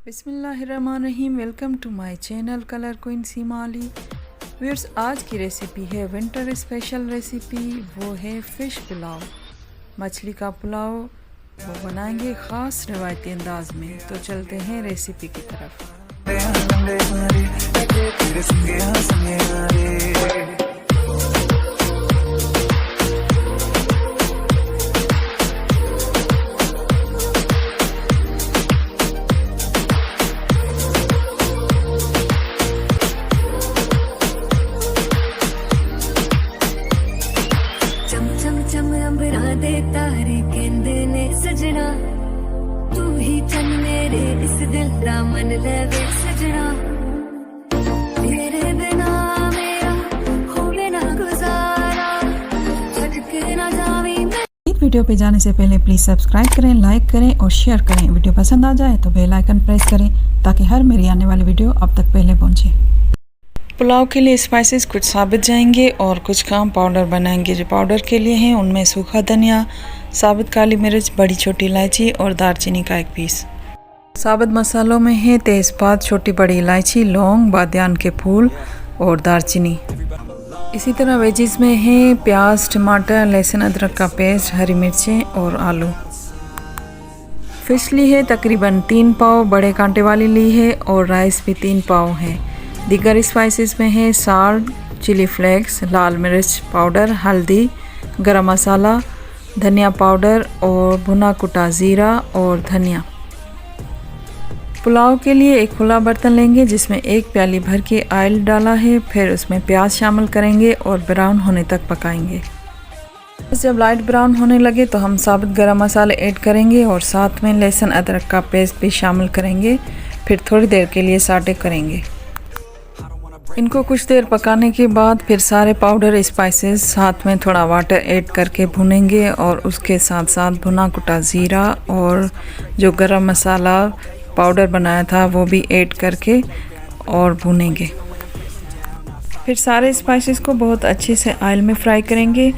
बिस्मिल्लाहिर्रहमानिर्रहीम। Welcome to my channel colour queen Seema Ali. Viewers, आज की रेसिपी है विंटर स्पेशल रेसिपी, वो है फ़िश पुलाव। मछली का पुलाव वो बनाएंगे ख़ास रिवायती अंदाज में। तो चलते हैं रेसिपी की तरफ। दे तारे कहंदे ने सजना, तू ही चन मेरे इस दिल दा मन लवे सजना। तेरे बिना मेरा होवे ना गुजारा, छड़ के ना जावी। वीडियो पे जाने से पहले प्लीज़ सब्सक्राइब करें, लाइक करें और शेयर करें। वीडियो पसंद आ जाए तो बेल आइकन प्रेस करें ताकि हर मेरी आने वाली वीडियो अब तक पहले पहुंचे। पुलाव के लिए स्पाइसेस कुछ साबित जाएंगे और कुछ काम पाउडर बनाएंगे। जो पाउडर के लिए हैं उनमें सूखा धनिया, साबित काली मिर्च, बड़ी छोटी इलायची और दालचीनी का एक पीस। साबित मसालों में है तेज़पात, छोटी बड़ी इलायची, लौंग, बादियान के फूल और दालचीनी। इसी तरह वेजिस में है प्याज, टमाटर, लहसुन अदरक का पेस्ट, हरी मिर्चें और आलू। फ़िश ली है तकरीबन 3 पाव, बड़े कांटे वाली ली है और राइस भी 3 पाव है। दीगर स्पाइसेस में है साल्ट, चिली फ्लेक्स, लाल मिर्च पाउडर, हल्दी, गरम मसाला, धनिया पाउडर और भुना कुटा ज़ीरा और धनिया। पुलाव के लिए एक खुला बर्तन लेंगे जिसमें 1 प्याली भर के ऑयल डाला है। फिर उसमें प्याज शामिल करेंगे और ब्राउन होने तक पकाएंगे। जब लाइट ब्राउन होने लगे तो हम साबित गरम मसाले ऐड करेंगे और साथ में लहसुन अदरक का पेस्ट भी शामिल करेंगे। फिर थोड़ी देर के लिए साटे करेंगे। इनको कुछ देर पकाने के बाद फिर सारे पाउडर स्पाइसेस साथ में थोड़ा वाटर ऐड करके भुनेंगे और उसके साथ साथ भुना कुटा ज़ीरा और जो गरम मसाला पाउडर बनाया था वो भी ऐड करके और भुनेंगे। फिर सारे स्पाइसेस को बहुत अच्छे से ऑयल में फ्राई करेंगे।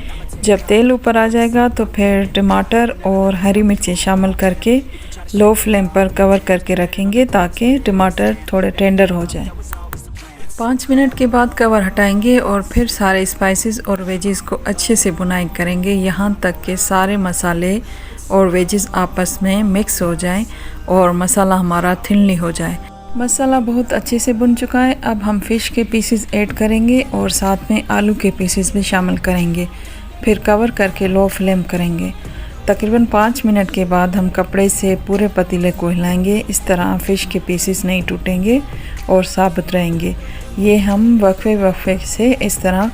जब तेल ऊपर आ जाएगा तो फिर टमाटर और हरी मिर्चें शामिल करके लो फ्लेम पर कवर करके रखेंगे ताकि टमाटर थोड़े टेंडर हो जाए। 5 मिनट के बाद कवर हटाएंगे और फिर सारे स्पाइसेस और वेजिस को अच्छे से भुनाई करेंगे यहाँ तक कि सारे मसाले और वेजिस आपस में मिक्स हो जाएं और मसाला हमारा थिनली हो जाए। मसाला बहुत अच्छे से भुन चुका है। अब हम फ़िश के पीसेस ऐड करेंगे और साथ में आलू के पीसेस भी शामिल करेंगे। फिर कवर करके लो फ्लेम करेंगे। तकरीबन 5 मिनट के बाद हम कपड़े से पूरे पतीले को हिलाएंगे। इस तरह फ़िश के पीसेस नहीं टूटेंगे और साबित रहेंगे। ये हम वक्फे से इस तरह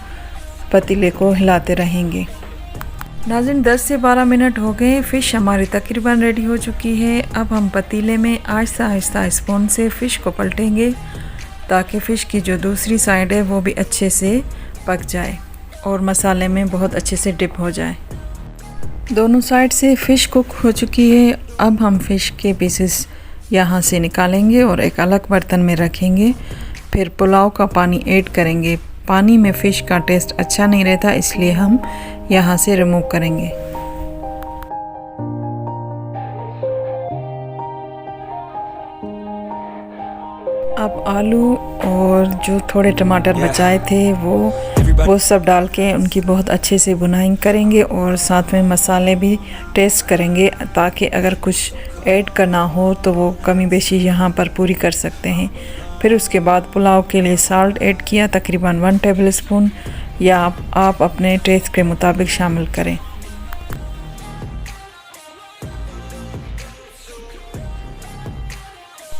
पतीले को हिलाते रहेंगे। नाज़रीन, 10 से 12 मिनट हो गए। फ़िश हमारी तकरीबन रेडी हो चुकी है। अब हम पतीले में आहिस्ता आहिस्ता स्पून से फ़िश को पलटेंगे ताकि फ़िश की जो दूसरी साइड है वो भी अच्छे से पक जाए और मसाले में बहुत अच्छे से डिप हो जाए। दोनों साइड से फ़िश कुक हो चुकी है। अब हम फ़िश के पीसेस यहाँ से निकालेंगे और एक अलग बर्तन में रखेंगे। फिर पुलाव का पानी ऐड करेंगे। पानी में फ़िश का टेस्ट अच्छा नहीं रहता, इसलिए हम यहाँ से रिमूव करेंगे। अब आलू और जो थोड़े टमाटर बचाए थे वो सब डाल के उनकी बहुत अच्छे से भुनाई करेंगे और साथ में मसाले भी टेस्ट करेंगे ताकि अगर कुछ ऐड करना हो तो वो कमी बेशी यहाँ पर पूरी कर सकते हैं। फिर उसके बाद पुलाव के लिए साल्ट ऐड किया, तकरीबन 1 टेबलस्पून, या आप अपने टेस्ट के मुताबिक शामिल करें।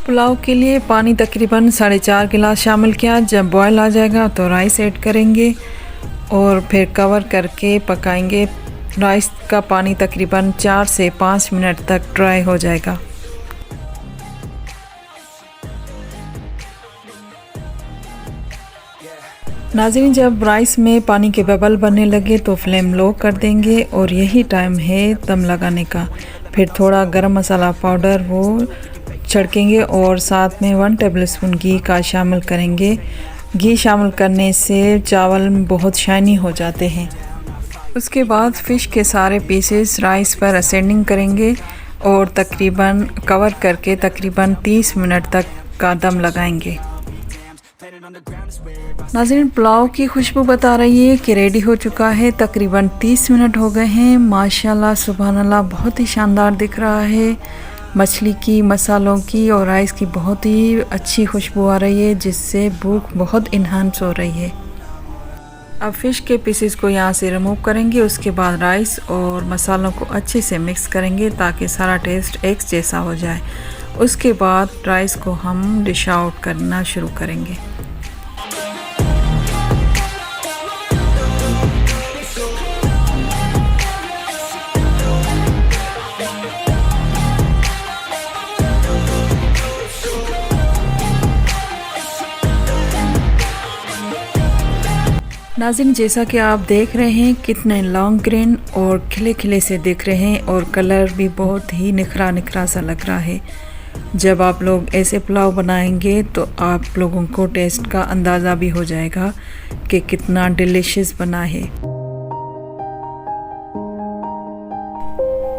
पुलाव के लिए पानी तकरीबन 4.5 गिलास शामिल किया। जब बॉयल आ जाएगा तो राइस ऐड करेंगे और फिर कवर करके पकाएंगे। राइस का पानी तकरीबन 4 से 5 मिनट तक ड्राई हो जाएगा। नाज़रीन, जब राइस में पानी के बबल बनने लगे तो फ्लेम लो कर देंगे और यही टाइम है दम लगाने का। फिर थोड़ा गरम मसाला पाउडर वो छिड़केंगे और साथ में 1 टेबलस्पून घी का शामिल करेंगे। घी शामिल करने से चावल बहुत शाइनी हो जाते हैं। उसके बाद फ़िश के सारे पीसेस राइस पर असेंडिंग करेंगे। और तकरीबन कवर करके तकरीबन 30 मिनट तक का दम लगाएंगे। नाज़रीन, पुलाव की खुशबू बता रही है कि रेडी हो चुका है। तकरीबन 30 मिनट हो गए हैं। माशाल्लाह सुभान अल्लाह, बहुत ही शानदार दिख रहा है। मछली की, मसालों की और राइस की बहुत ही अच्छी खुशबू आ रही है, जिससे भूख बहुत इन्हांस हो रही है। अब फ़िश के पीसेस को यहाँ से रिमूव करेंगे। उसके बाद राइस और मसालों को अच्छे से मिक्स करेंगे ताकि सारा टेस्ट एक जैसा हो जाए। उसके बाद राइस को हम डिश आउट करना शुरू करेंगे। नाज़रीन, जैसा कि आप देख रहे हैं कितने लॉन्ग ग्रेन और खिले खिले से दिख रहे हैं और कलर भी बहुत ही निखरा निखरा सा लग रहा है। जब आप लोग ऐसे पुलाव बनाएंगे तो आप लोगों को टेस्ट का अंदाज़ा भी हो जाएगा कि कितना डिलीशियस बना है।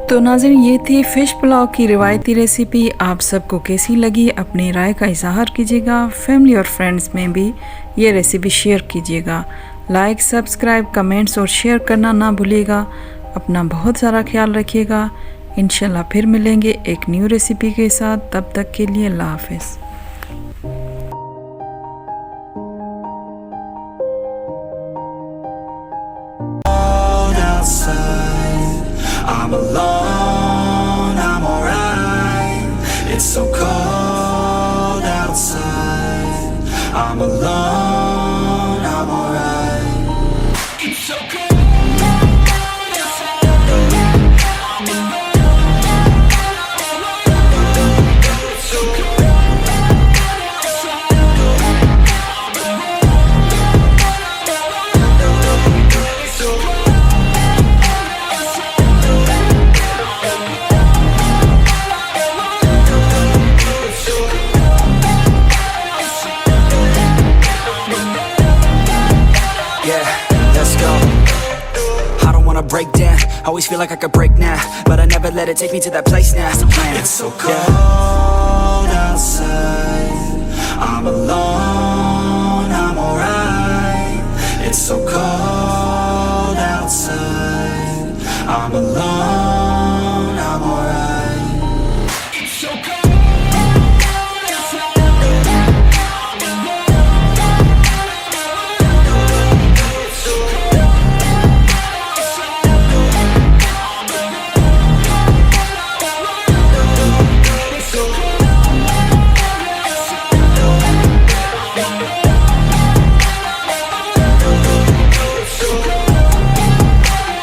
तो नाज़रीन, ये थी फ़िश पुलाव की रिवायती रेसिपी। आप सबको कैसी लगी अपनी राय का इज़हार कीजिएगा। फैमिली और फ्रेंड्स में भी ये रेसिपी शेयर कीजिएगा। लाइक, सब्सक्राइब, कमेंट्स और शेयर करना ना भूलिएगा। अपना बहुत सारा ख्याल रखिएगा। इंशाल्लाह फिर मिलेंगे एक न्यू रेसिपी के साथ। तब तक के लिए अल्लाह हाफ़िज़। I'm alone, I'm alright. It's so cold outside. I'm alone, I'm alright. It's so cold outside. I'm alone, it's so cold outside. It's so cold. Break down, always feel like I could break now, but I never let it take me to that place now. It's so cold outside. I'm alone, I'm alright. It's so cold outside. I'm alone.